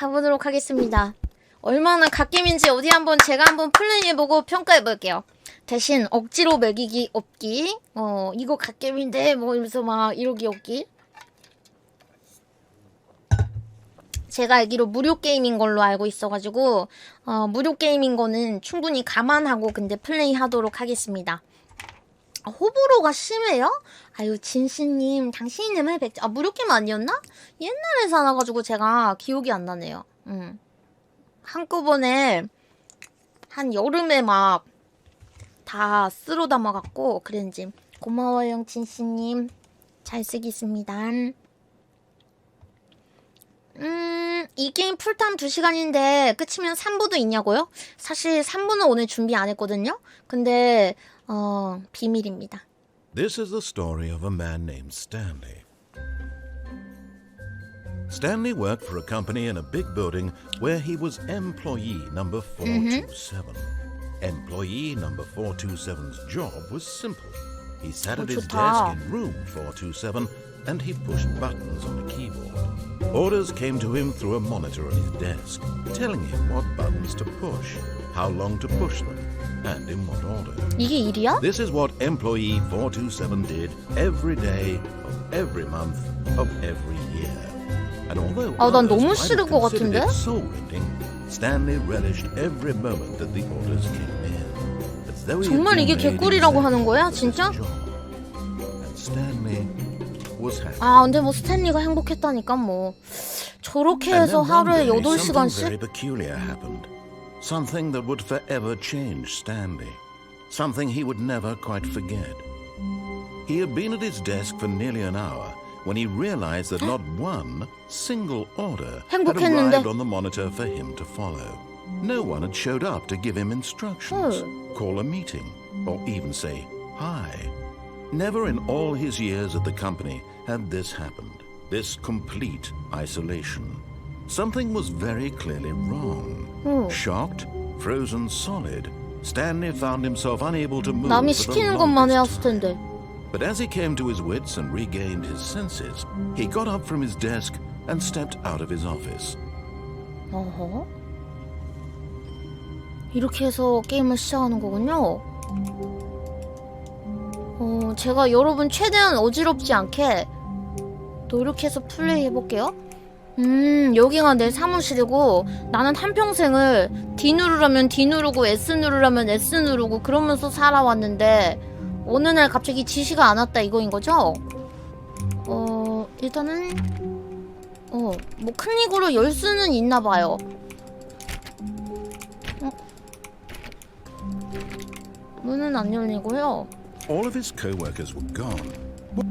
가보도록 하겠습니다. 얼마나 갓겜인지 어디 한번 제가 한번 플레이해보고 평가해볼게요. 대신 억지로 매기기 없기. 이거 갓겜인데 뭐 이러면서 막 이러기 없기. 제가 알기로 무료 게임인 걸로 알고 있어가지고 무료 게임인 거는 충분히 감안하고 근데 플레이하도록 하겠습니다. 호불호가 심해요? 아유 진씨님 당신님의 무료 게임 아니었나? 옛날에 사놔가지고 제가 기억이 안 나네요. 한꺼번에 한 여름에 막 다 쓸어 담아갖고 그랬지. 고마워요 진씨님. 잘 쓰겠습니다. 이 게임 풀타임 2시간인데 끝이면 3부도 있냐고요? 사실 3부는 오늘 준비 안 했거든요? 근데 비밀입니다. This is the story of a man named Stanley. Stanley worked for a company in a big building where he was employee number 427. Employee number 427's job was simple. He sat at his desk in room 427 and he pushed buttons on a keyboard. Orders came to him through a monitor on his desk, telling him what buttons to push, how long to push them, and in what order. 이게 일이야? This is what employee 427 did every day of every month of every year. And although 난 너무 싫을 것 같은데? soul-rending, Stanley relished every moment that the orders came in. As though he had 정말 been 이게 made 개꿀이라고 exactly 하는 거야? for his 진짜? job. And Stanley was happy. 근데 뭐 스탠리가 행복했다니까 뭐. 저렇게 And 해서 then one 하루에 day, something 8시간씩? very peculiar happened. Something that would forever change Stanley. Something he would never quite forget. He had been at his desk for nearly an hour when he realized that not one single order had 행복했는데. arrived on the monitor for him to follow. No one had showed up to give him instructions, call a meeting, or even say hi. Never in all his years at the company had this happened. This complete isolation. Something was very clearly wrong. Shocked, frozen solid, Stanley found himself unable to move 남이 for the 시키는 것만 longest 해왔을 time. 텐데. But as he came to his wits and regained his senses, he got up from his desk and stepped out of his office. 어허? 이렇게 해서 게임을 시작하는 거군요. 제가 여러분 최대한 어지럽지 않게 노력해서 플레이 해볼게요. 여기가 내 사무실이고 나는 한평생을 D 누르라면 D 누르고 S 누르라면 S 누르고 그러면서 살아왔는데 어느 날 갑자기 지시가 안 왔다 이거인 거죠? 일단은 뭐 클릭으로 열 수는 있나 봐요. 문은 안 열리고요. All of his co-workers were gone.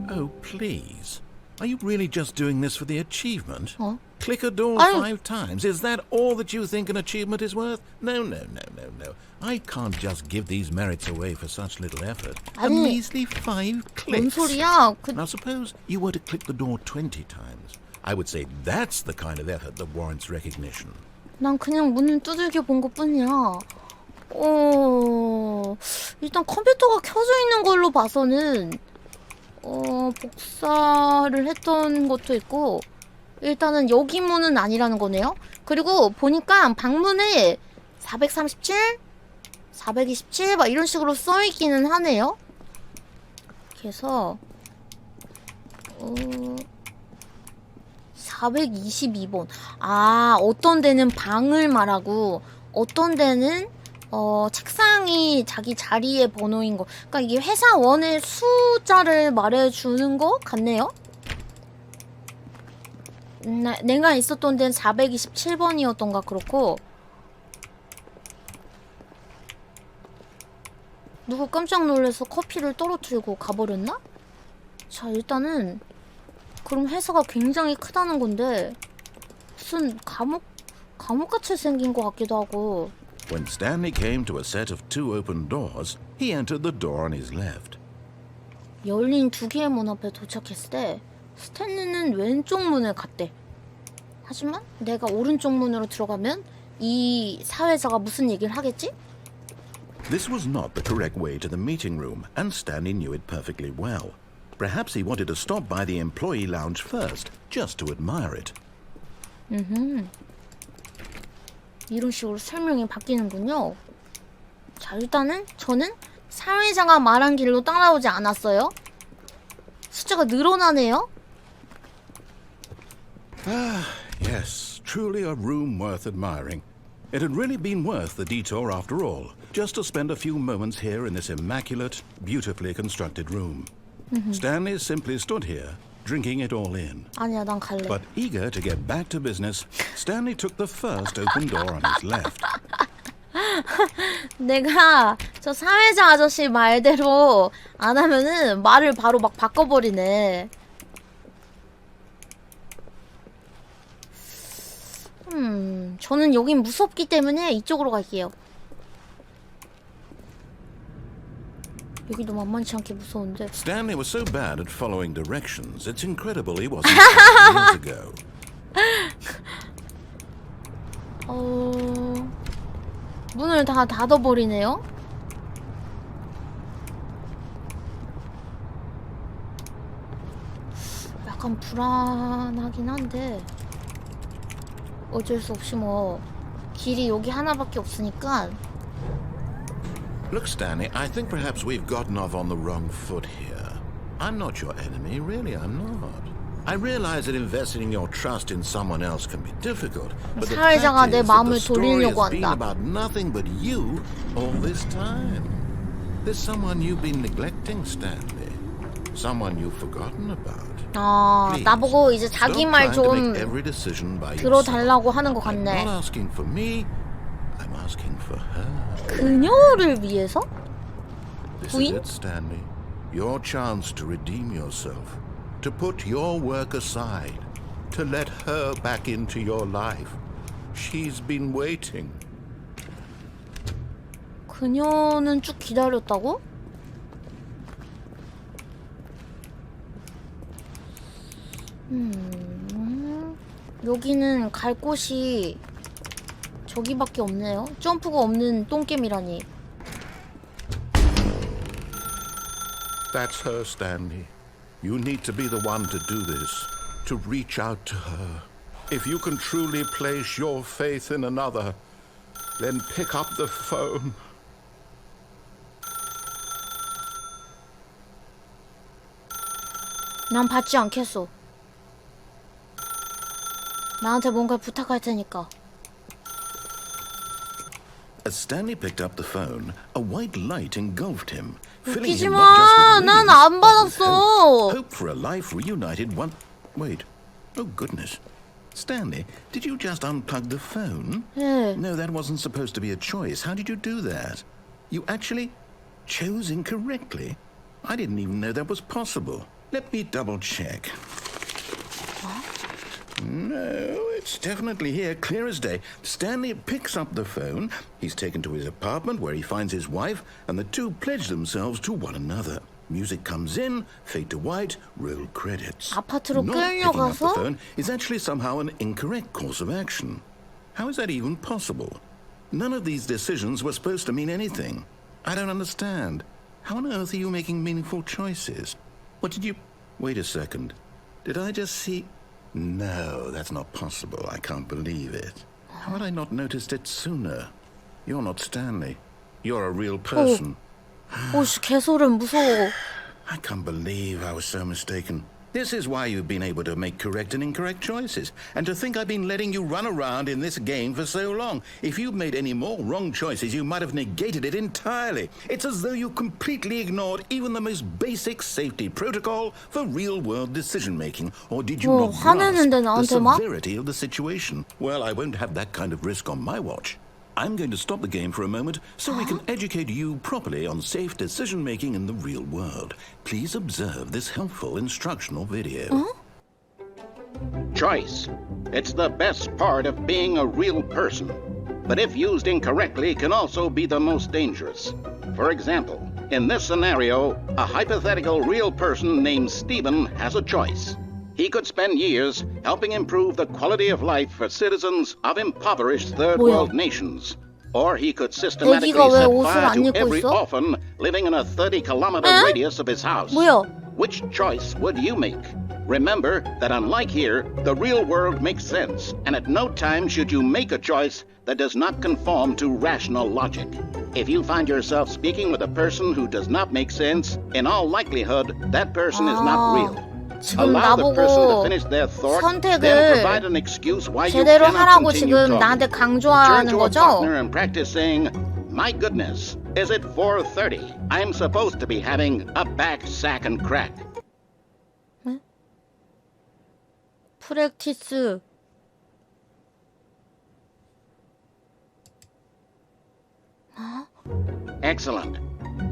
Oh, please. Are you really just doing this for the achievement? Click a door 5 times. Is that all that you think an achievement is worth? No. I can't just give these merits away for such little effort. A measly 5 clicks. 뭔 소리야? Now suppose you were to click the door 20 times. I would say that's the kind of effort that warrants recognition. 난 그냥 문을 두들겨 본 것뿐이야. 일단 컴퓨터가 켜져 있는 걸로 봐서는 복사를 했던 것도 있고 일단은 여기 문은 아니라는 거네요. 그리고 보니까 방문에 437, 427 막 이런 식으로 써있기는 하네요. 그래서 422번. 어떤 데는 방을 말하고 어떤 데는 책상이 자기 자리의 번호인 거. 그러니까 이게 회사원의 숫자를 말해주는 거 같네요. 내가 있었던 데는 427번이었던가 그렇고. 누구 깜짝 놀라서 커피를 떨어뜨리고 가버렸나? 자, 일단은 그럼 회사가 굉장히 크다는 건데 무슨 감옥같이 생긴 것 같기도 하고. When Stanley came to a set of 2 open doors, he entered the door on his left. 열린 2개의 문 앞에 도착했을 때 스탠리는 왼쪽 문을 갔대. 하지만 내가 오른쪽 문으로 들어가면 이 사회자가 무슨 얘기를 하겠지? This was not the correct way to the meeting room, and Stanley knew it perfectly well. Perhaps he wanted to stop by the employee lounge first, just to admire it. 이런 식으로 설명이 바뀌는군요. 자, 일단은 저는 사회자가 말한 길로 따라오지 않았어요. 숫자가 늘어나네요. Yes, truly a room worth admiring. It had really been worth the detour after all, just to spend a few moments here in this immaculate, beautifully constructed room. Stanley simply stood here, drinking it all in. 아니야, 난 갈래. But eager to get back to business, Stanley took the first open door on his left. 내가 저 사회자 아저씨 말대로 안 하면은 말을 바로 막 바꿔버리네. 저는 여긴 무섭기 때문에 이쪽으로 갈게요. 여기도 만만치 않게 무서운데. Stanley was so bad at following directions, it's incredible he wasn't 5 years ago. 문을 다 닫아버리네요. 약간 불안하긴 한데 어쩔 수 없이 뭐 길이 여기 하나밖에 없으니까. Look, Stanley, I think perhaps we've gotten off on the wrong foot here. I'm not your enemy, really, I'm not. I realize that investing your trust in someone else can be difficult, but the fact 사회자가 내 is that the 마음을 story has 돌리려고 been 한다. about nothing but you all this time. There's someone you've been neglecting, Stanley. Someone you've forgotten about. 나보고 이제 자기 말 좀 들어달라고 하는 것 I'm 같네. not asking for me, I'm asking for her. 그녀를 위해서? This 부인? is it, Stanley. Your chance to redeem yourself, to put your work aside, to let her back into your life. She's been waiting. 그녀는 쭉 기다렸다고? 여기는 갈 곳이 저기밖에 없네요. 점프가 없는 똥겜이라니. That's her, Stanley. You need to be the one to do this, to reach out to her. If you can truly place your faith in another, then pick up the phone. 난 받지 않겠어. 나한테 뭔가 부탁할 테니까. As Stanley picked up the phone, a white light engulfed him, filling 웃기지 him 마. not just with 난 relief, 안 but with 받았어. hope for a life reunited one. Wait. Oh, goodness. Stanley, did you just unplug the phone? 예. No, that wasn't supposed to be a choice. How did you do that? You actually chose incorrectly? I didn't even know that was possible. Let me double check. No, it's definitely here, clear as day. Stanley picks up the phone. He's taken to his apartment where he finds his wife, and the two pledge themselves to one another. Music comes in, fade to white, roll credits. 아파트로 Not picking up the 끌려가서 phone is actually somehow an incorrect course of action. How is that even possible? None of these decisions were supposed to mean anything. I don't understand. How on earth are you making meaningful choices? What did you... Wait a second. Did I just see... No, that's not possible. I can't believe it. How had I not noticed it sooner? You're not Stanley. You're a real person. 오씨 개소름 무서워. I can't believe I was so mistaken. This is why you've been able to make correct and incorrect choices. And to think I've been letting you run around in this game for so long. If you'd made any more wrong choices, you might have negated it entirely. It's as though you completely ignored even the most basic safety protocol for real-world decision-making. Or did you not grasp 화내는데 the 나한테 막? severity of the situation? Well, I won't have that kind of risk on my watch. I'm going to stop the game for a moment so we can educate you properly on safe decision-making in the real world. Please observe this helpful instructional video. Choice. It's the best part of being a real person. But if used incorrectly, can also be the most dangerous. For example, in this scenario, a hypothetical real person named Stephen has a choice. He could spend years helping improve the quality of life for citizens of impoverished third world nations. Or he could systematically 애기가 왜 set 옷을 fire 안 to 입고 every 있어? orphan living in a 30-kilometer 에? radius of his house. 뭐야? Which choice would you make? Remember that unlike here, the real world makes sense, and at no time should you make a choice that does not conform to rational logic. If you find yourself speaking with a person who does not make sense, in all likelihood, that person is not real. 지금 Allow the person to 나보고 finish their thought, then 선택을 provide an excuse why you 제대로 cannot 하라고 continue 지금 talking. 나한테 Turn 강조하는 to a 거죠? partner and practice saying, "My goodness, is it 4:30? I'm supposed to be having a back sack and crack." 프랙티스. Excellent.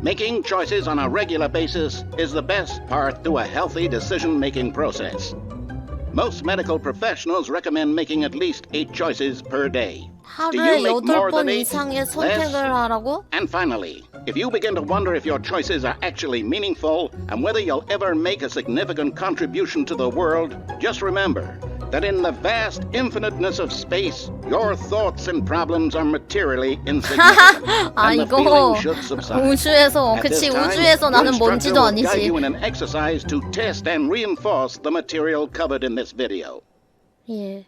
Making choices on a regular basis is the best path to a healthy decision-making process. Most medical professionals recommend making at least 8 choices per day. Do 하루에 you make more 8번 than 8? 이상의 Less? 선택을 하라고? And finally, if you begin to wonder if your choices are actually meaningful and whether you'll ever make a significant contribution to the world, just remember that in the vast infiniteness of space, your thoughts and problems are materially insignificant, 아 and the 이거 feeling should subside. 우주에서 At this 그치 time, 우주에서 your 나는 instructor 먼지도 will guide 아니지. you in an exercise to test and reinforce the material covered in this video. 예.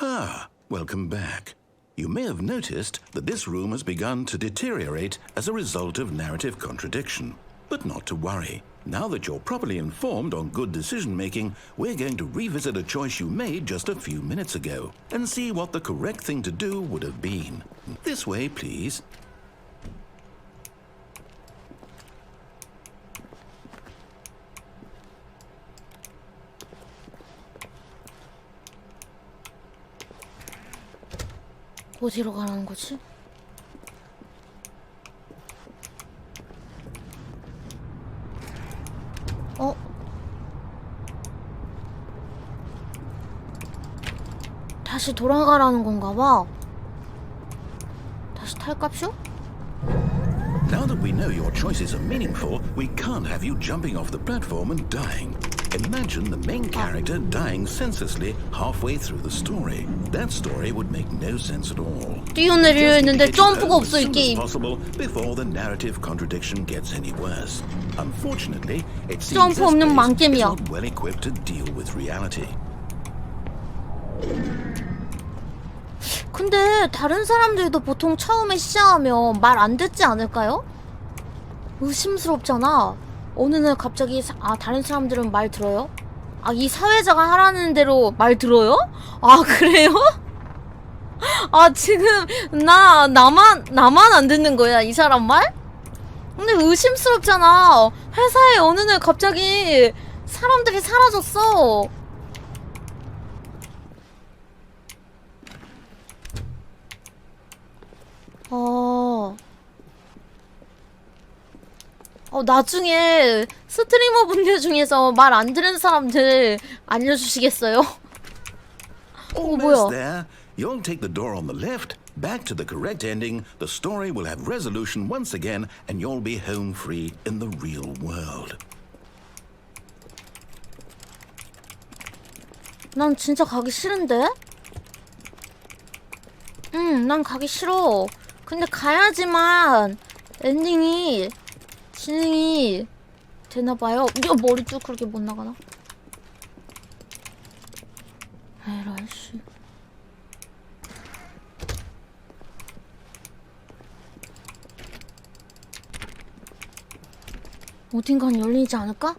Ah, welcome back. You may have noticed that this room has begun to deteriorate as a result of narrative contradiction. But not to worry. Now that you're properly informed on good decision-making, we're going to revisit a choice you made just a few minutes ago and see what the correct thing to do would have been. This way, please. 어디로 가라는 거지? 어? 다시 돌아가라는 건가 봐. 다시 탈깝쇼? Now that we know your choices are meaningful, we can't have you jumping off the platform and dying. Imagine the main character dying senselessly halfway through the story. That story would make no sense at all. 뛰어내리려 했는데 Just 점프가 as 없어 이 soon as 게임. possible before the narrative contradiction gets any worse. Unfortunately, it seems 점프 this 없는 base is 망겜이야. not well equipped to deal with reality. 근데 다른 사람들도 보통 처음에 시작하면 말 안 듣지 않을까요? 의심스럽잖아. 어느 날 갑자기 다른 사람들은 말 들어요? 아, 이 사회자가 하라는 대로 말 들어요? 아, 그래요? 아, 지금 나만 안 듣는 거야, 이 사람 말? 근데 의심스럽잖아. 회사에 어느 날 갑자기 사람들이 사라졌어. 나중에 스트리머 분들 중에서 말 안 들은 사람들 알려주시겠어요? Almost 뭐야? there. You'll take the door on the left, back to the correct ending. The story will have resolution once again, and you'll be home free in the real world. 난 진짜 가기 싫은데? 난 가기 싫어. 근데 가야지만 엔딩이 진행이 되나봐요. 야, 머리 쭉 그렇게 못 나가나? 에라이 씨. 어딘간 열리지 않을까?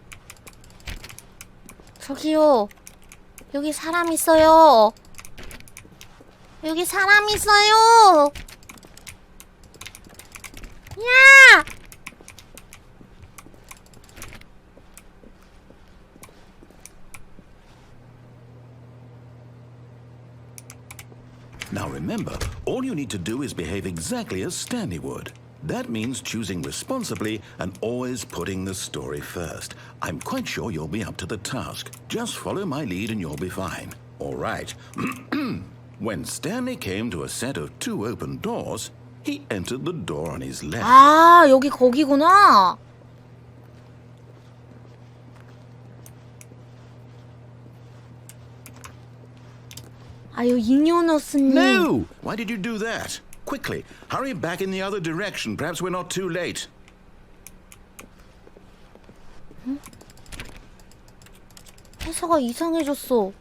저기요. 여기 사람 있어요. 여기 사람 있어요. 야! Now remember, all you need to do is behave exactly as Stanley would. That means choosing responsibly and always putting the story first. I'm quite sure you'll be up to the task. Just follow my lead and you'll be fine. All right. When Stanley came to a set of 2 open doors, he entered the door on his left. 아, 여기 거기구나. 아유, 잉여노스님. No! Why did you do that? Quickly, hurry back in the other direction. Perhaps we're not too late. 회사가 이상해졌어.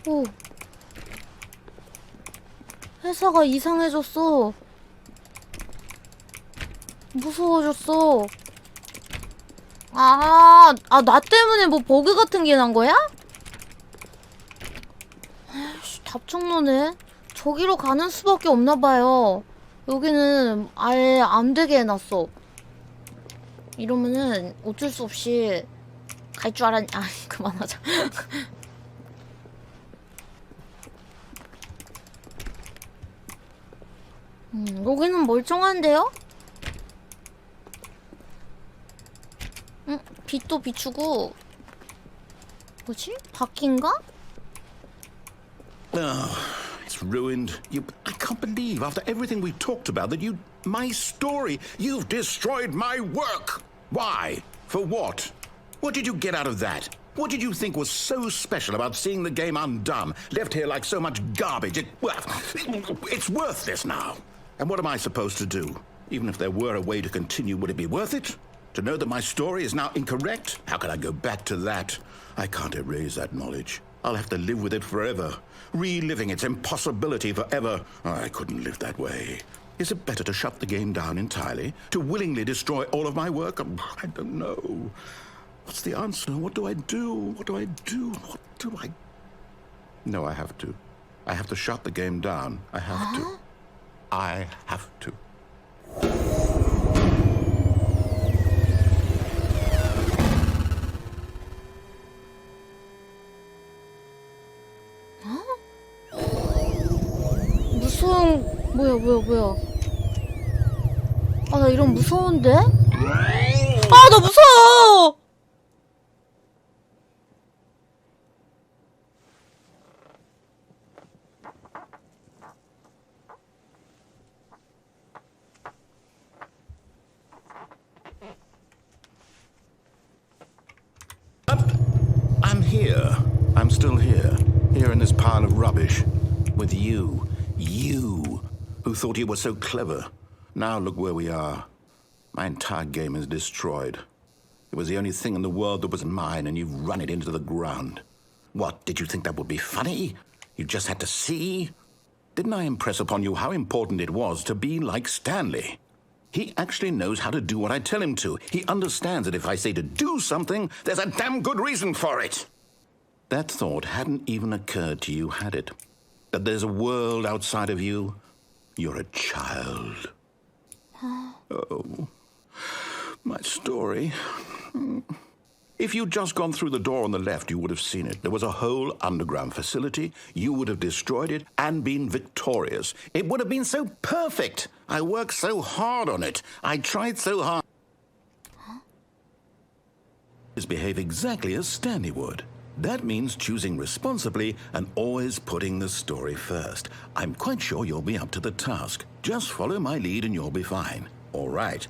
오. 회사가 이상해졌어. 무서워졌어. 나 때문에 뭐 버그 같은 게 난 거야? 아이씨, 답정너네. 저기로 가는 수밖에 없나봐요. 여기는 아예 안 되게 해놨어. 이러면은 어쩔 수 없이 갈 줄 알았... 그만하자. 여기는 멀쩡한데요? 빛도 비추고. 뭐지? 바퀴인가? Oh, it's ruined. I can't believe after everything we talked about that my story, you've destroyed my work. Why? For what? What did you get out of that? What did you think was so special about seeing the game undone, left here like so much garbage? It's worthless now. And what am I supposed to do? Even if there were a way to continue, would it be worth it? To know that my story is now incorrect? How can I go back to that? I can't erase that knowledge. I'll have to live with it forever, reliving its impossibility forever. I couldn't live that way. Is it better to shut the game down entirely? To willingly destroy all of my work? I don't know. What's the answer? What do I do? What do I do? What do I... No, I have to. I have to shut the game down. I have to. I have to. 뭐야. 나 이런 무서운데? 나 무서워! I'm here. I'm still here. Here in this pile of rubbish. With you. You, who thought you were so clever. Now look where we are. My entire game is destroyed. It was the only thing in the world that was mine, and you've run it into the ground. What, did you think that would be funny? You just had to see? Didn't I impress upon you how important it was to be like Stanley? He actually knows how to do what I tell him to. He understands that if I say to do something, there's a damn good reason for it. That thought hadn't even occurred to you, had it? That there's a world outside of you? You're a child. Oh, my story. If you'd just gone through the door on the left, you would have seen it. There was a whole underground facility. You would have destroyed it and been victorious. It would have been so perfect. I worked so hard on it. I tried so hard. Behave exactly as Stanley would. That means choosing responsibly and always putting the story first. I'm quite sure you'll be up to the task. Just follow my lead and you'll be fine. All right.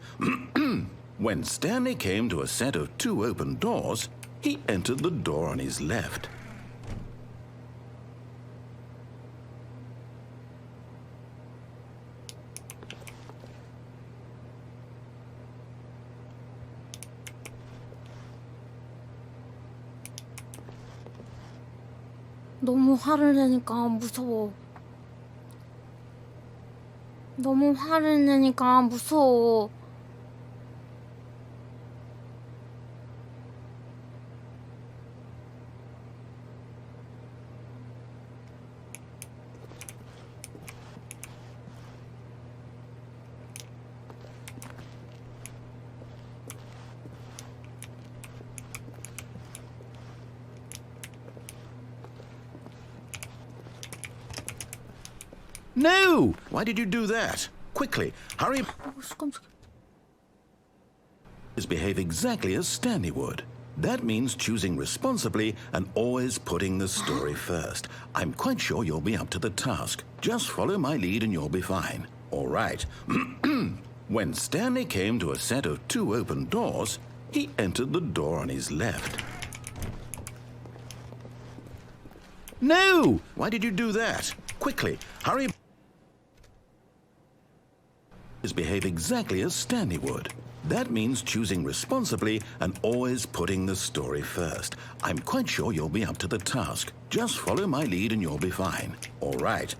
When Stanley came to a set of 2 open doors, he entered the door on his left. 너무 화를 내니까 무서워. 너무 화를 내니까 무서워. No! Why did you do that? Quickly, hurry. 깜짝이야. Behave exactly as Stanley would. That means choosing responsibly and always putting the story first. I'm quite sure you'll be up to the task. Just follow my lead and you'll be fine. All right. When Stanley came to a set of 2 open doors, he entered the door on his left. No! Why did you do that? Quickly, hurry. Behave exactly as Stanley would. That means choosing responsibly and always putting the story first. I'm quite sure you'll be up to the task. Just follow my lead and you'll be fine. All right.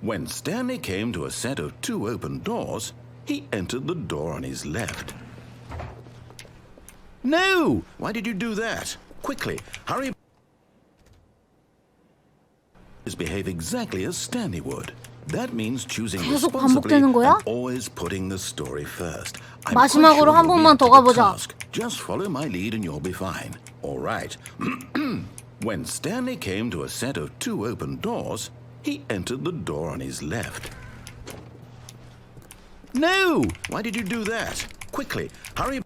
When Stanley came to a set of 2 open doors, he entered the door on his left. No! Why did you do that? Quickly, hurry. Behave exactly as Stanley would. That means choosing 계속 responsibly 반복되는 거야? and always putting the story first. I'm 마지막으로 한 quite sure 번만 더 you'll be up to the 가보자. task. Just follow my lead and you'll be fine. All right. When Stanley came to a set of 2 open doors, he entered the door on his left. No! Why did you do that? Quickly, hurry.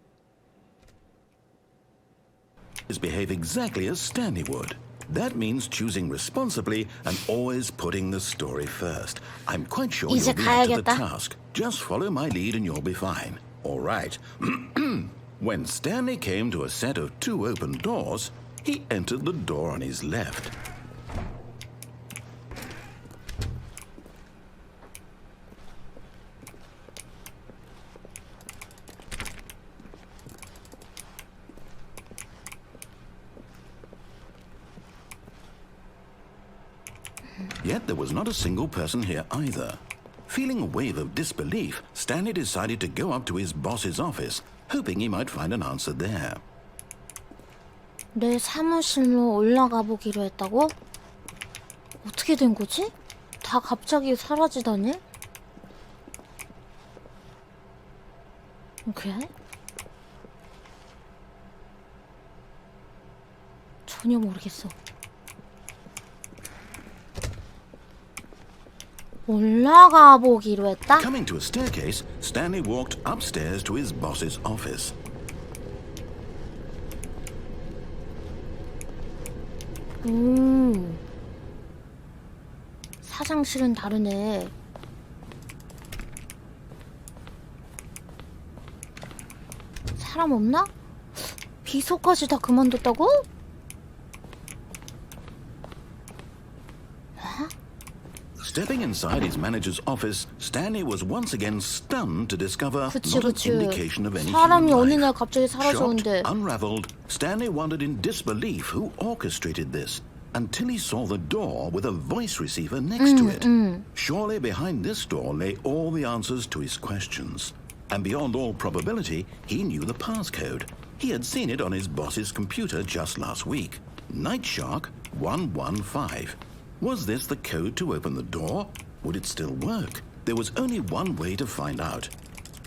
Behave exactly as Stanley would. That means choosing responsibly and always putting the story first. I'm quite sure 이제 you'll be up to the 가야겠다. task. Just follow my lead and you'll be fine. All right. When Stanley came to a set of 2 open doors, he entered the door on his left. Yet there was not a single person here either. Feeling a wave of disbelief, Stanley decided to go up to his boss's office, hoping he might find an answer there. 내 사무실로 올라가 보기로 했다고? 어떻게 된 거지? 다 갑자기 사라지다니? 오케이. 전혀 모르겠어. 올라가 보기로 했다? Coming to a staircase, Stanley walked upstairs to his boss's office. 사장실은 다르네. 사람 없나? 비서까지 다 그만뒀다고? Stepping inside his manager's office, Stanley was once again stunned to discover 그치, not an 그치. indication of any 사람이 human 어느 날 life. 갑자기 Shocked, 사라졌는데. unraveled, Stanley wondered in disbelief who orchestrated this until he saw the door with a voice receiver next to it. Surely behind this door lay all the answers to his questions. And beyond all probability, he knew the passcode. He had seen it on his boss's computer just last week. Night Shark 115. Was this the code to open the door? Would it still work? There was only one way to find out.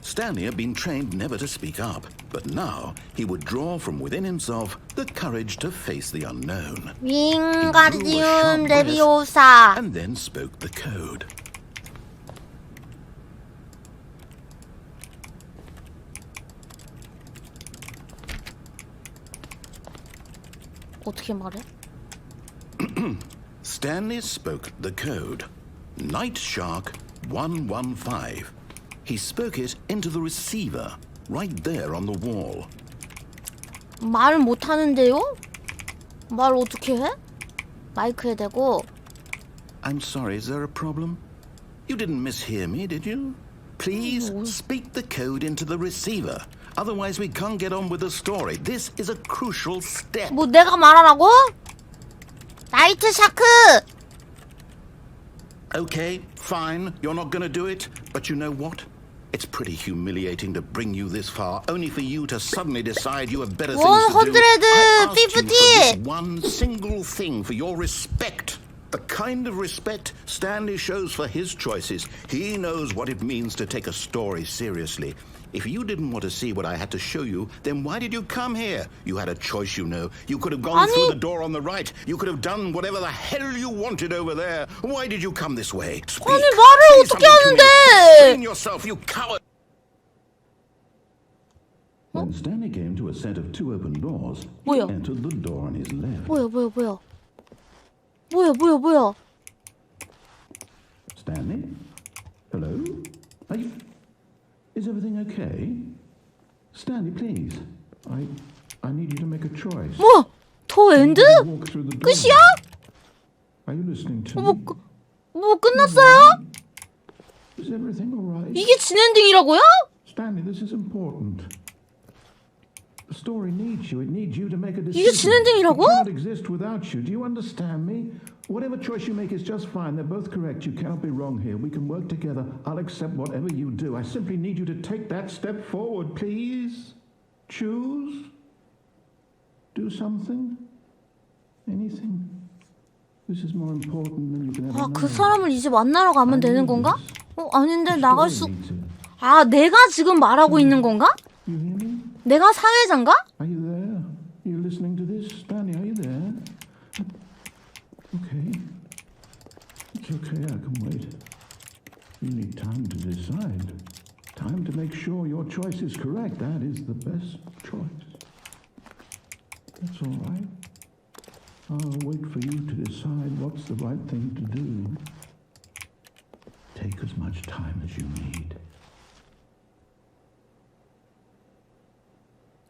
Stanley had been trained never to speak up, but now he would draw from within himself the courage to face the unknown. 윙가디움 레비오사. And then spoke the code. 어떻게 말해? Stanley spoke the code. Night Shark 115. He spoke it into the receiver, right there on the wall. 말 못하는데요? 말 어떻게 해? 마이크에 대고. I'm sorry, is there a problem? You didn't mishear me, did you? Please speak the code into the receiver. Otherwise we can't get on with the story. This is a crucial step. 뭐 내가 말하라고? 나이트 샤크! Okay, fine, you're not gonna do it. But you know what? It's pretty humiliating to bring you this far, only for you to suddenly decide you have better things to do. I asked you for this one single thing, for your respect. The kind of respect Stanley shows for his choices. He knows what it means to take a story seriously. If you didn't want to see what I had to show you, then why did you come here? You had a choice, you know. You could have gone through the door on the right. You could have done whatever the hell you wanted over there. Why did you come this way? Speak. 아니 말을 Say 어떻게 something to me. 하는데? Explain yourself, you coward. When Stanley came to a set of 2 open doors, he 뭐야? entered the door on his left. 뭐야? Stanley? Hello? Are you... Is everything okay? Stanley, please. I need you to make a choice. 뭐? 더 엔드? Walk through the door. 끝이야? Are you listening to 뭐, me? 뭐 끝났어요? Is everything all right? 이게 진엔딩이라고요? Stanley, this is important. The story needs you. It needs you to make a 이게 decision. 진행중이라고? It cannot exist without you. Do you understand me? Whatever choice you make is just fine. They're both correct. You cannot be wrong here. We can work together. I'll accept whatever you do. I simply need you to take that step forward, please. Choose. Do something. Anything. This is more important than you can ever 아, know. 그 사람을 이제 만나러 가면 되는 건가? 아닌데 나갈 수... 아, 내가 지금 말하고 있는 건가? You hear me? 내가 사회자인가? Are you there? Are you listening to this? Stanley, are you there? Okay. It's okay, I can wait. You need time to decide. Time to make sure your choice is correct. That is the best choice. That's all right. I'll wait for you to decide what's the right thing to do. Take as much time as you need.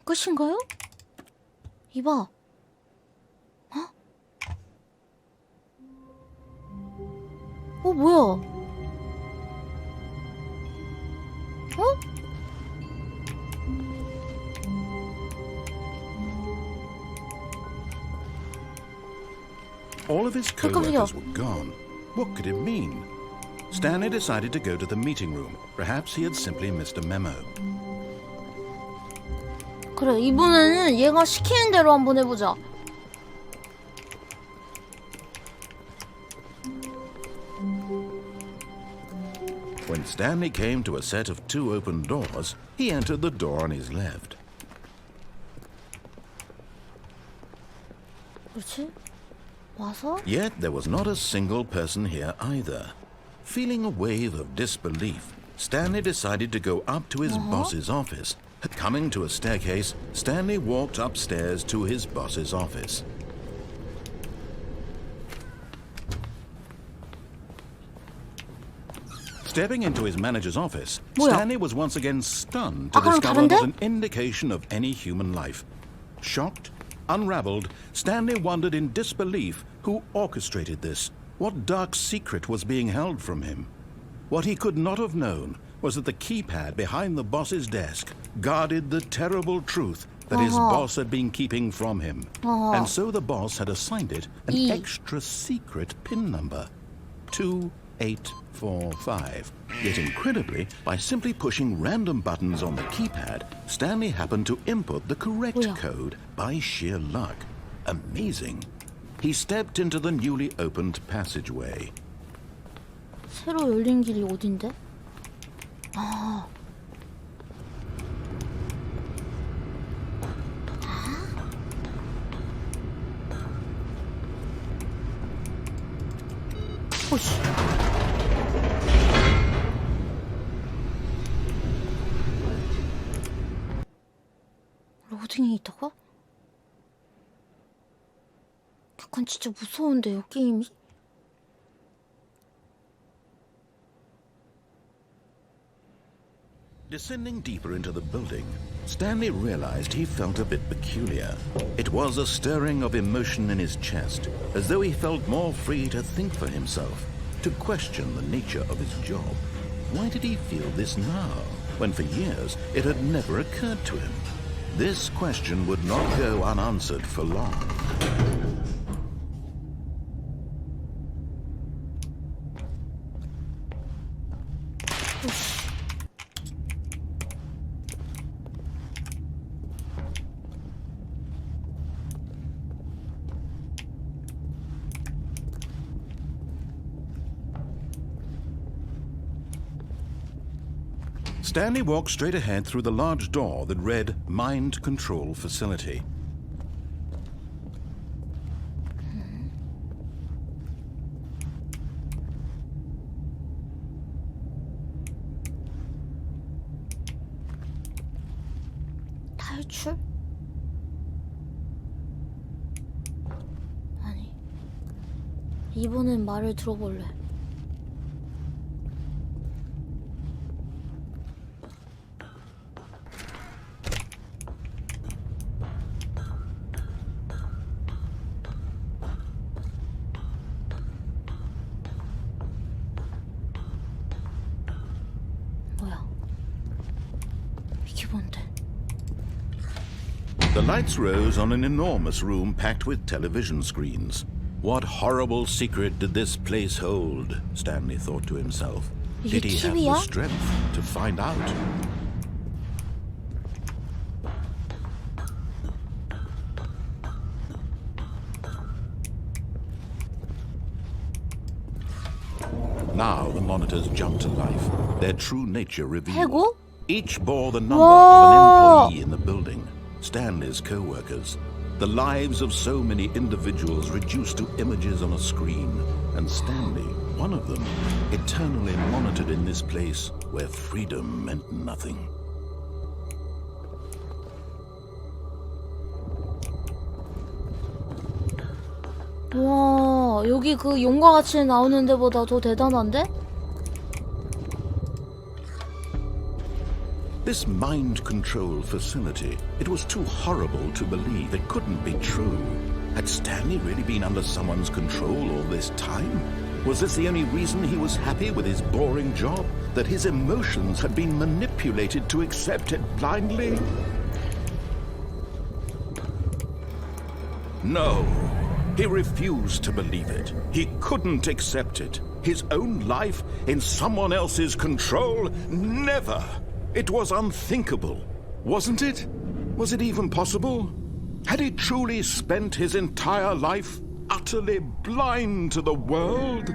끝인가요? 이봐. 어? 뭐야? 어? All of his co-workers were gone. What could it mean? Stanley decided to go to the meeting room. Perhaps he had simply missed a memo. 그래, 이번에는 얘가 시키는 대로 한번 해보자. When Stanley came to a set of 2 open doors, he entered the door on his left. 그렇지? 와서? Yet there was not a single person here either. Feeling a wave of disbelief, Stanley decided to go up to his boss's office. Coming to a staircase, Stanley walked upstairs to his boss's office. Stepping into his manager's office, 뭐야? Stanley was once again stunned to 아까랑 discover 다른데? not an indication of any human life. Shocked, unraveled, Stanley wondered in disbelief who orchestrated this. What dark secret was being held from him? What he could not have known was that the keypad behind the boss's desk guarded the terrible truth that his boss had been keeping from him. And so the boss had assigned it an extra secret PIN number, 2845. Yet incredibly, by simply pushing random buttons on the keypad, Stanley happened to input the correct code by sheer luck. Amazing. He stepped into the newly opened passageway. 새로 열린 길이 어딘데? 아. 오씨. 로딩이 있다고? 약간 진짜 무서운데요, 게임이? Descending deeper into the building, Stanley realized he felt a bit peculiar. It was a stirring of emotion in his chest, as though he felt more free to think for himself, to question the nature of his job. Why did he feel this now, when for years it had never occurred to him? This question would not go unanswered for long. Stanley walked straight ahead through the large door that read Mind Control Facility. 탈출? 아니, 이번엔 말을 들어볼래. 뭐야? 본데. The lights rose on an enormous room packed with television screens. What horrible secret did this place hold? Stanley thought to himself. 이게 Did he have TV야? the strength to find out? Now the monitors jumped to life, their true nature revealed. 해고? Each bore the number Whoa! of an employee in the building, Stanley's co-workers. The lives of so many individuals reduced to images on a screen, and Stanley, one of them, eternally monitored in this place where freedom meant nothing. 와, 여기 그 용과 같이 나오는 데보다 더 대단한데? This mind control facility, it was too horrible to believe. It couldn't be true. Had Stanley really been under someone's control all this time? Was this the only reason he was happy with his boring job? That his emotions had been manipulated to accept it blindly? No. He refused to believe it. He couldn't accept it. His own life in someone else's control? Never! It was unthinkable, wasn't it? Was it even possible? Had he truly spent his entire life utterly blind to the world?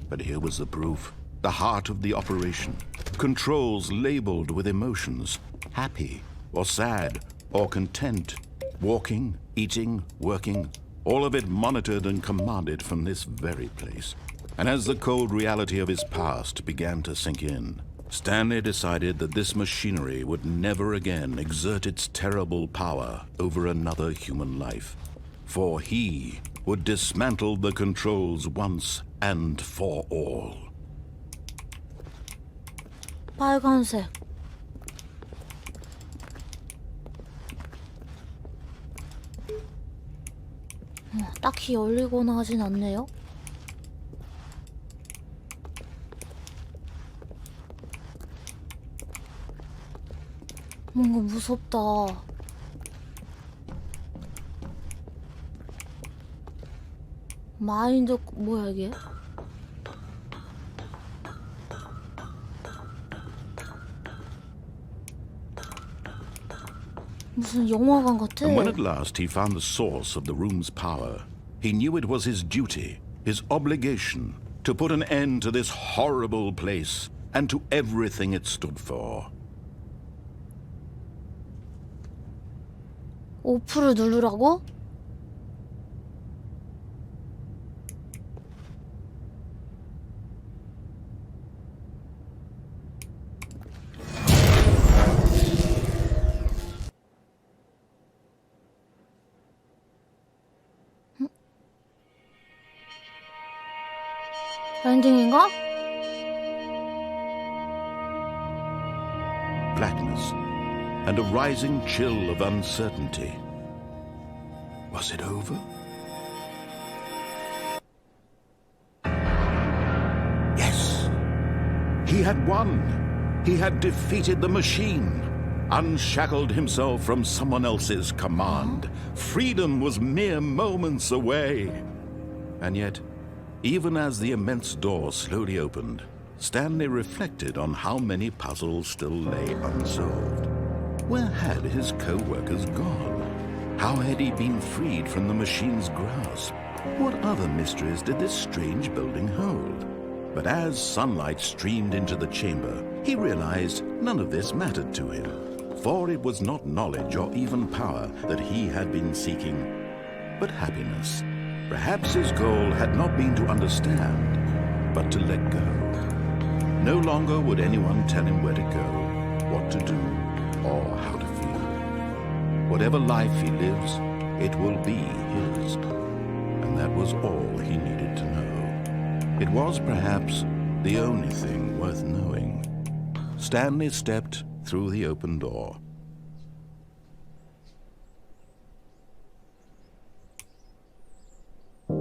But here was the proof. The heart of the operation. Controls labeled with emotions. Happy, or sad, or content. Walking, eating, working. All of it monitored and commanded from this very place. And as the cold reality of his past began to sink in, Stanley decided that this machinery would never again exert its terrible power over another human life. For he would dismantle the controls once and for all. 빨간색. 딱히 열리거나 하진 않네요. 뭔가 무섭다. 마인드 뭐야 이게? 무슨 영화관 같아. And when at last he found the source of the room's power, he knew it was his duty, his obligation, to put an end to this horrible place and to everything it stood for. 오프를 누르라고? 엔딩인가? Blackness and a rising chill of uncertainty. Was it over? Yes. He had won. He had defeated the machine, unshackled himself from someone else's command. Freedom was mere moments away. And yet, even as the immense door slowly opened, Stanley reflected on how many puzzles still lay unsolved. Where had his co-workers gone? How had he been freed from the machine's grasp? What other mysteries did this strange building hold? But as sunlight streamed into the chamber, he realized none of this mattered to him, for it was not knowledge or even power that he had been seeking, but happiness. Perhaps his goal had not been to understand, but to let go. No longer would anyone tell him where to go, what to do, or how to feel. Whatever life he lives, it will be his. And that was all he needed to know. It was perhaps the only thing worth knowing. Stanley stepped through the open door.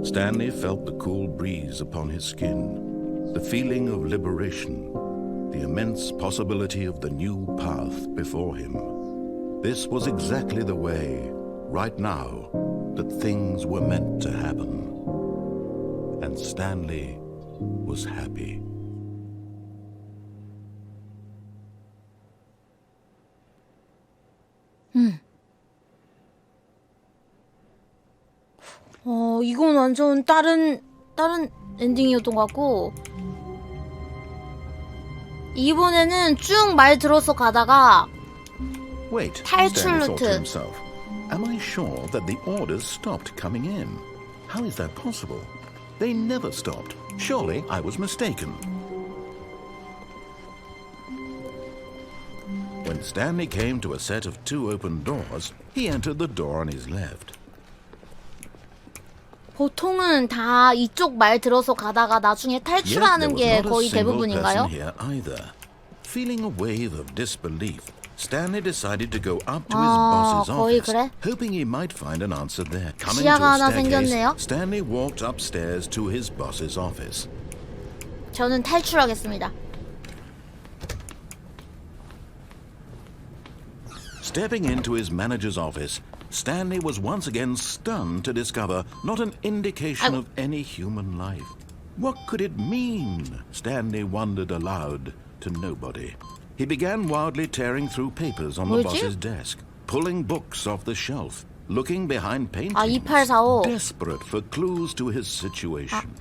Stanley felt the cool breeze upon his skin. The feeling of liberation, the immense possibility of the new path before him. This was exactly the way, right now, that things were meant to happen. And Stanley was happy. 이건 완전 다른 엔딩이었던 것 같고, 이번에는 쭉 말 들어서 가다가 Wait, 탈출 Stanley thought to 루트. himself. Am I sure that the orders stopped coming in? How is that possible? They never stopped. Surely I was mistaken. When Stanley came to a set of 2 open doors, he entered the door on his left. 보통은 다 이쪽 말 들어서 가다가 나중에 Yet 탈출하는 there was 게 not a 거의 single 대부분인가요? person here either. Feeling a wave of disbelief, Stanley decided to go up to his boss's 거의 office, 그래? hoping he might find an answer there. Coming to 지하가 a 하나 staircase, 생겼네요. Stanley walked upstairs to his boss's office. 저는 탈출하겠습니다. Stepping into his manager's office, Stanley was once again stunned to discover not an indication of any human life. What could it mean? Stanley wondered aloud to nobody. He began wildly tearing through papers on the 뭐지? boss's desk, pulling books off the shelf, looking behind paintings, 2845. desperate for clues to his situation.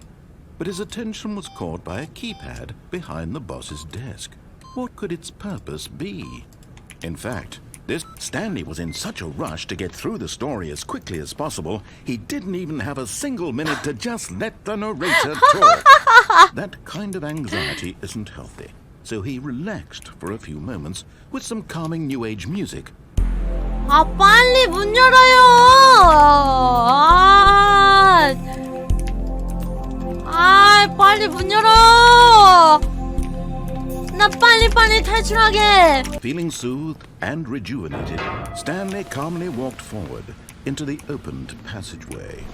But his attention was caught by a keypad behind the boss's desk. What could its purpose be? In fact, Stanley was in such a rush to get through the story as quickly as possible, he didn't even have a single minute to just let the narrator talk. That kind of anxiety isn't healthy, so he relaxed for a few moments with some calming New Age music. 아, 빨리 문 열어요! 빨리 문 열어! 나 빨리 탈출하게! Feeling soothed and rejuvenated, Stanley calmly walked forward into the opened passageway.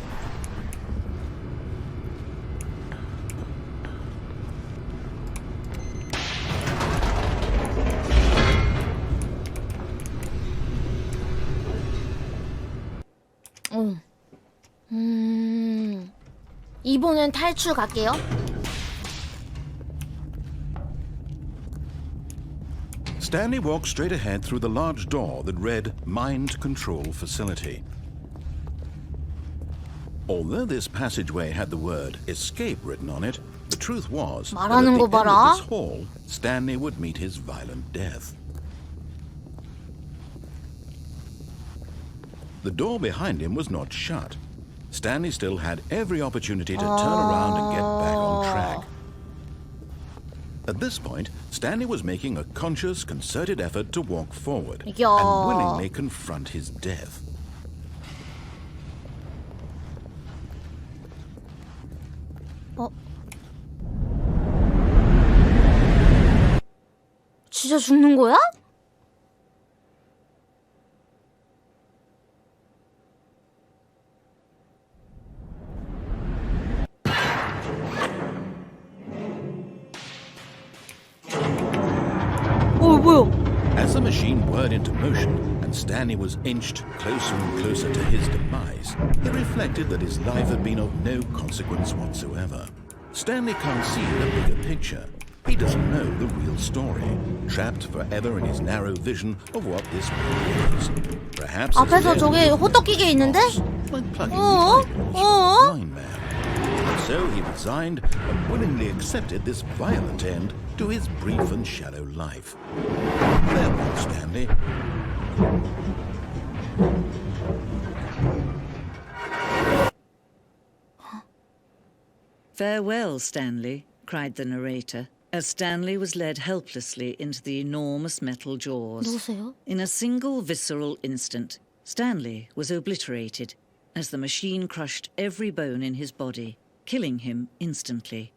이번엔 탈출 갈게요. Stanley walked straight ahead through the large door that read Mind Control Facility. Although this passageway had the word escape written on it, the truth was that at the 말하는 end 거 of 봐라. this hall, Stanley would meet his violent death. The door behind him was not shut. Stanley still had every opportunity to turn around and get back on track. At this point, Stanley was making a conscious, concerted effort to walk forward and willingly confront his death. 진짜 죽는 거야? 뭐야? As the machine whirred into motion and Stanley was inched closer and closer to his demise, he reflected that his life had been of no consequence whatsoever. Stanley can't see the bigger picture. He doesn't know the real story, trapped forever in his narrow vision of what this world is. Perhaps 앞에서 저기 호떡기계 있는데? like plugging the blind man. So he resigned and willingly accepted this violent end to his brief and shallow life. Farewell, Stanley. Farewell, Stanley, cried the narrator, as Stanley was led helplessly into the enormous metal jaws. 누구세요? In a single visceral instant, Stanley was obliterated as the machine crushed every bone in his body, killing him instantly.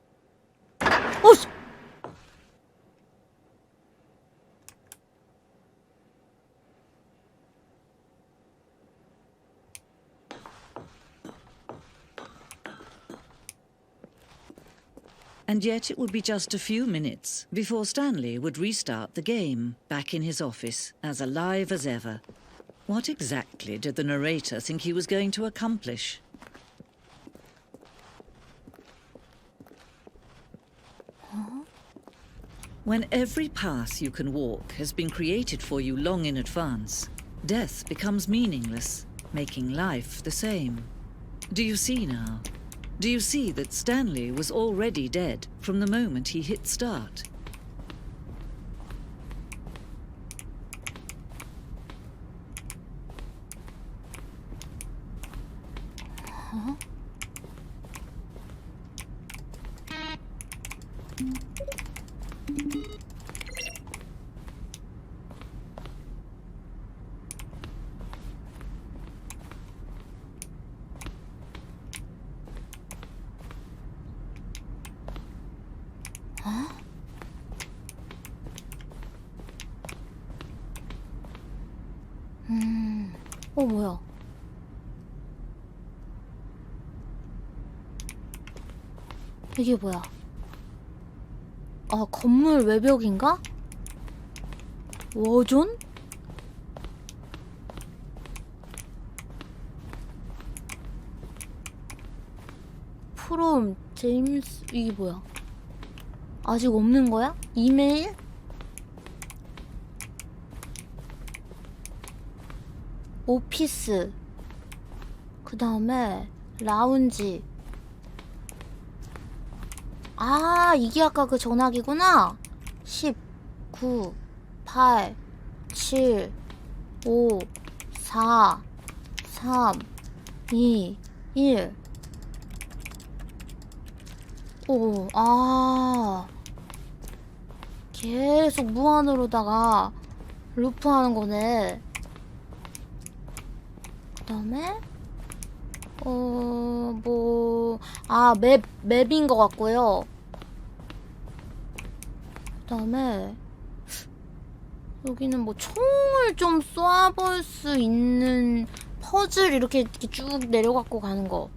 And yet it would be just a few minutes before Stanley would restart the game, back in his office, as alive as ever. What exactly did the narrator think he was going to accomplish? When every path you can walk has been created for you long in advance, death becomes meaningless, making life the same. Do you see now? Do you see that Stanley was already dead from the moment he hit start? 뭐야? 이게 뭐야? 아, 건물 외벽인가? 워존? 프롬 제임스 이게 뭐야? 아직 없는 거야? 이메일? 오피스, 그 다음에 라운지. 아, 이게 아까 그 전화기구나. 10, 9, 8, 7, 5, 4, 3, 2, 1. 오, 아, 계속 무한으로다가 루프하는 거네. 그 다음에 맵인 것 같고요. 그 다음에 여기는 뭐 총을 좀 쏴볼 수 있는 퍼즐 이렇게 쭉 내려갖고 가는 거.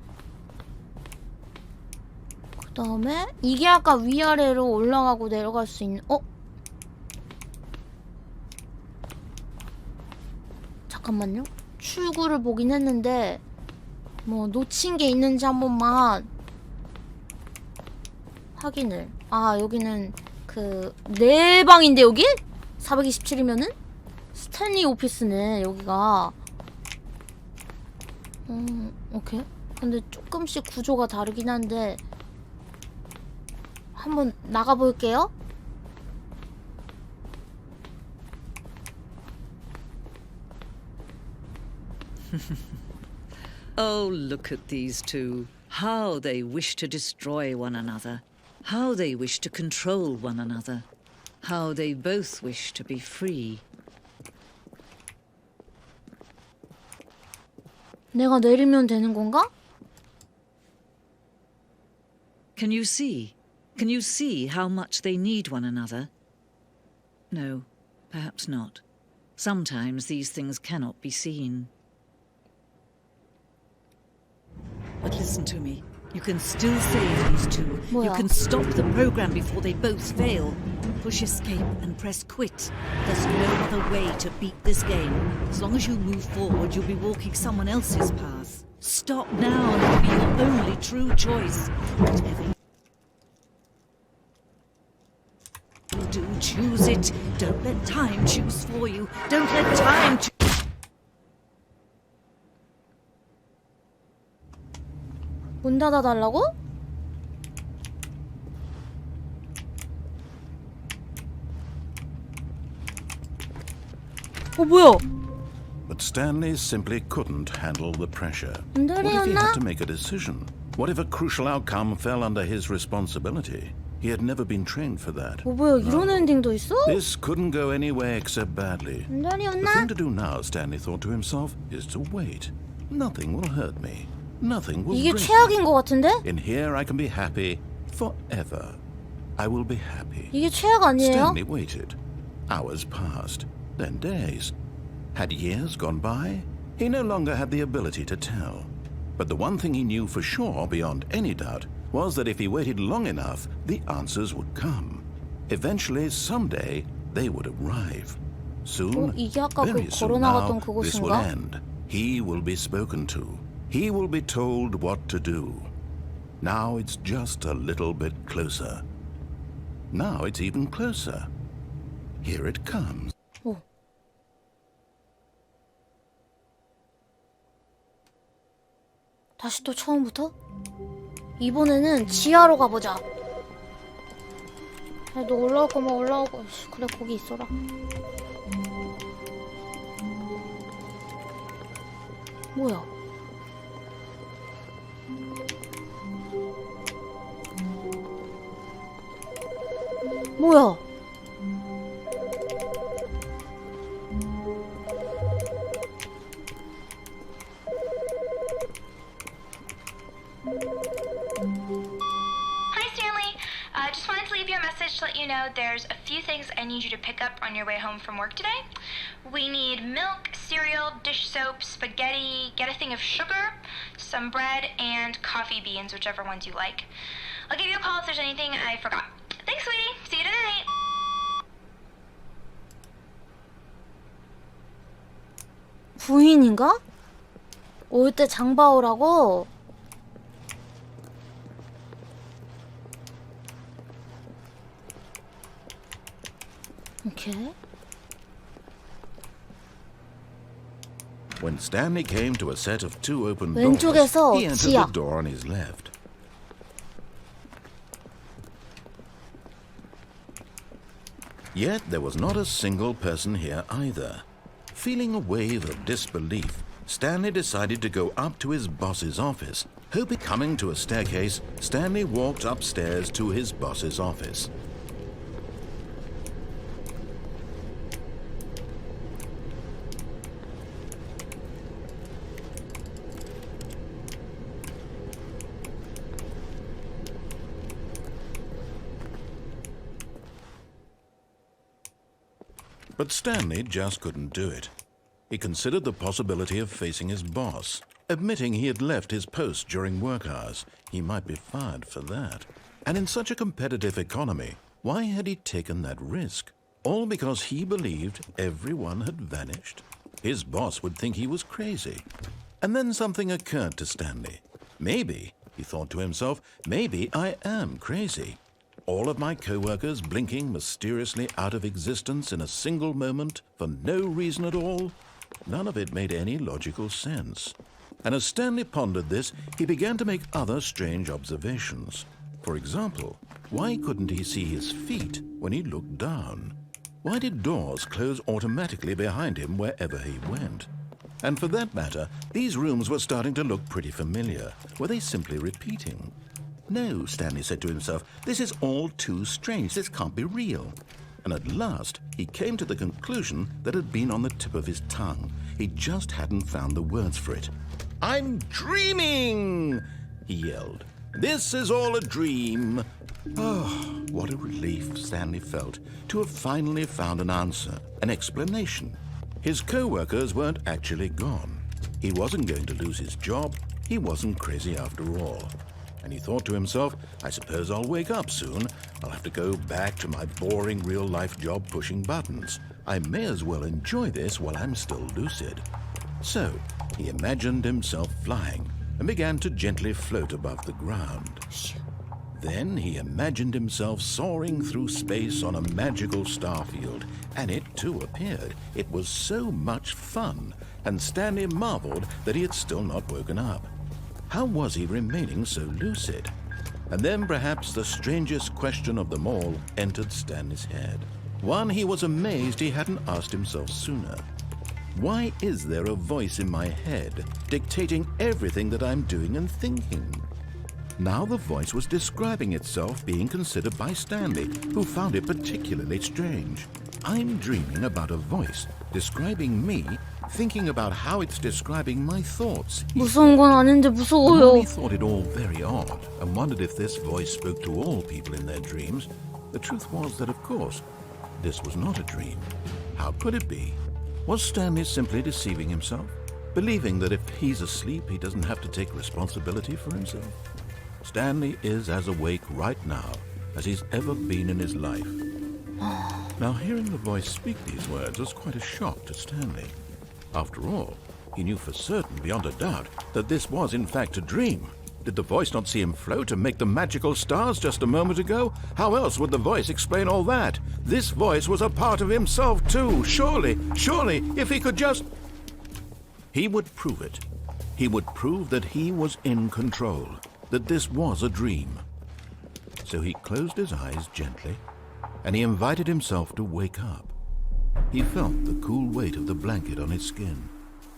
그 다음에 이게 아까 위아래로 올라가고 내려갈 수 있는 잠깐만요. 출구를 보긴 했는데 뭐 놓친 게 있는지 한 번만 확인을. 아, 여기는 그 네 방인데 여기? 427이면은? 스탠리 오피스네 여기가. 오케이. 근데 조금씩 구조가 다르긴 한데 한번 나가볼게요. Oh, look at these two. How they wish to destroy one another. How they wish to control one another. How they both wish to be free. 내가 내리면 되는 건가? Can you see? Can you see how much they need one another? No, perhaps not. Sometimes these things cannot be seen. But listen to me. You can still save these two. 뭐야? You can stop the program before they both fail. Push escape and press quit. There's no other way to beat this game. As long as you move forward, you'll be walking someone else's path. Stop now and it'll be your only true choice. Whatever you do, choose it. Don't let time choose for you. Don't let time choose. 문 닫아달라고? 뭐야? But Stanley simply couldn't handle the pressure. 문 What if he 닫았나? had to make a decision? What if a crucial outcome fell under his responsibility? He had never been trained for that. 뭐야, 이런 엔딩도 있어? This couldn't go anywhere except badly. 문 The 닫았나? thing to do now, Stanley thought to himself, is to wait. Nothing will hurt me. Nothing will 이게 break me. 최악인 것 같은데? In here I can be happy forever. I will be happy. 이게 최악 아니에요? Stanley waited. Hours passed, then days. Had years gone by? He no longer had the ability to tell. But the one thing he knew for sure, beyond any doubt, was that if he waited long enough, the answers would come. Eventually, someday, they would arrive. Soon, 이게 아까 그 very soon 걸어나갔던 now, this will 그곳인가? end. He will be spoken to. He will be told what to do. Now it's just a little bit closer. Now it's even closer. Here it comes. 오. 다시 또 처음부터? 이번에는 지하로 가보자. 야, 너 올라올 거면 올라오고. 그래, 거기 있어라. 뭐야? 뭐야? Hi, Stanley. Just wanted to leave you a message to let you know there's a few things I need you to pick up on your way home from work today. We need milk, cereal, dish soap, spaghetti, get a thing of sugar, some bread, and coffee beans, whichever ones you like. I'll give you a call if there's anything I forgot. Thanks, sweetie. See you tonight. 부인인가? 올 때 장 봐오라고? 오케이. When Stanley came to a set of two open 왼쪽에서 doors, he entered 지하. the door on his left. Yet there was not a single person here either. Feeling a wave of disbelief, Stanley decided to go up to his boss's office. Hoping coming to a staircase, Stanley walked upstairs to his boss's office. But Stanley just couldn't do it. He considered the possibility of facing his boss, admitting he had left his post during work hours. He might be fired for that. And in such a competitive economy, why had he taken that risk? All because he believed everyone had vanished? His boss would think he was crazy. And then something occurred to Stanley. Maybe, he thought to himself, maybe I am crazy. All of my co-workers blinking mysteriously out of existence in a single moment for no reason at all? None of it made any logical sense. And as Stanley pondered this, he began to make other strange observations. For example, why couldn't he see his feet when he looked down? Why did doors close automatically behind him wherever he went? And for that matter, these rooms were starting to look pretty familiar. Were they simply repeating? No, Stanley said to himself, this is all too strange. This can't be real. And at last, he came to the conclusion that had been on the tip of his tongue. He just hadn't found the words for it. I'm dreaming, he yelled. This is all a dream. Oh, what a relief Stanley felt to have finally found an answer, an explanation. His co-workers weren't actually gone. He wasn't going to lose his job. He wasn't crazy after all. And he thought to himself, I suppose I'll wake up soon. I'll have to go back to my boring real-life job pushing buttons. I may as well enjoy this while I'm still lucid. So, he imagined himself flying and began to gently float above the ground. Then he imagined himself soaring through space on a magical starfield, and it too appeared. It was so much fun, and Stanley marveled that he had still not woken up. How was he remaining so lucid? And then perhaps the strangest question of them all entered Stanley's head. One he was amazed he hadn't asked himself sooner. Why is there a voice in my head dictating everything that I'm doing and thinking? Now the voice was describing itself being considered by Stanley, who found it particularly strange. I'm dreaming about a voice describing me, thinking about how it's describing my thoughts. 무서운 건 아닌데 무서워요. He thought it all very odd and wondered if this voice spoke to all people in their dreams. The truth was that, of course, this was not a dream. How could it be? Was Stanley simply deceiving himself, believing that if he's asleep, he doesn't have to take responsibility for himself? Stanley is as awake right now as he's ever been in his life. Now, hearing the voice speak these words was quite a shock to Stanley. After all, he knew for certain, beyond a doubt, that this was in fact a dream. Did the voice not see him float and make the magical stars just a moment ago? How else would the voice explain all that? This voice was a part of himself too. Surely, if he could just... He would prove it. He would prove that he was in control, that this was a dream. So he closed his eyes gently, and he invited himself to wake up. He felt the cool weight of the blanket on his skin,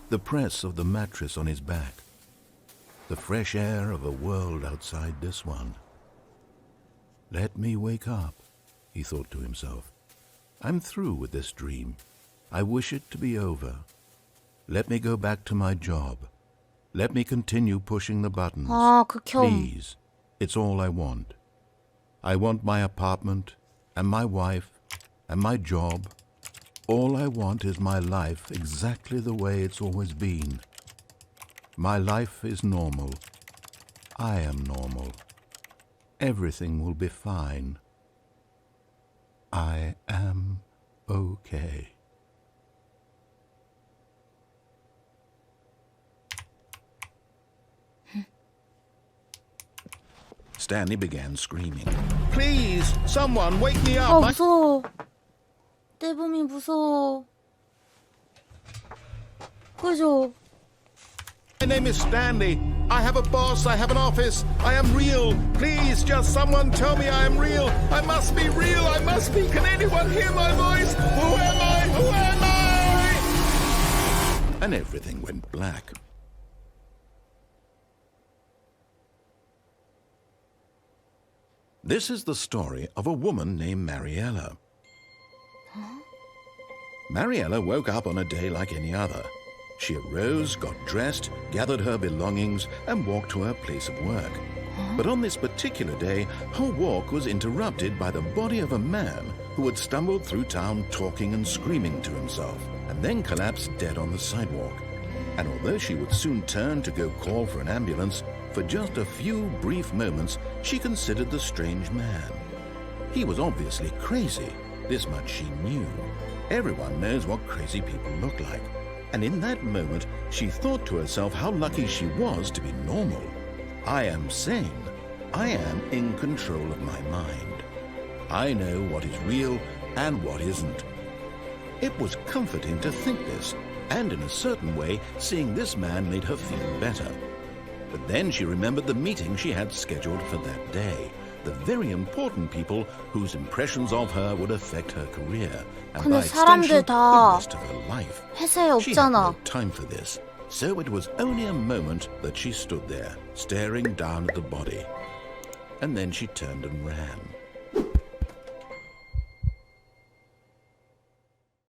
the press of the mattress on his back, the fresh air of a world outside this one. Let me wake up, he thought to himself. I'm through with this dream. I wish it to be over. Let me go back to my job. Let me continue pushing the buttons. 극혐. Please, it's all I want. I want my apartment and my wife and my job. All I want is my life exactly the way it's always been. My life is normal. I am normal. Everything will be fine. I am okay. Stanley began screaming. Please, someone wake me up. 무서워. 떼범이 무서워. 그죠? My name is Stanley. I have a boss. I have an office. I am real. Please, just someone tell me I am real. I must be real. I must be. Can anyone hear my voice? Who am I? Who am I? And everything went black. This is the story of a woman named Mariella. Mariella woke up on a day like any other. She arose, got dressed, gathered her belongings, and walked to her place of work. But on this particular day, her walk was interrupted by the body of a man who had stumbled through town talking and screaming to himself, and then collapsed dead on the sidewalk. And although she would soon turn to go call for an ambulance, for just a few brief moments she considered the strange man. He was obviously crazy. This much she knew. Everyone knows what crazy people look like. And in that moment, she thought to herself how lucky she was to be normal. I am sane. I am in control of my mind. I know what is real and what isn't. It was comforting to think this, and in a certain way, seeing this man made her feel better. But then she remembered the meeting she had scheduled for that day. The very important people whose impressions of her would affect her career and by 근데 extension 사람들 다 the rest of her life. 회사에 She had no 없잖아. time for this, so it was only a moment that she stood there, staring down at the body. And then she turned and ran.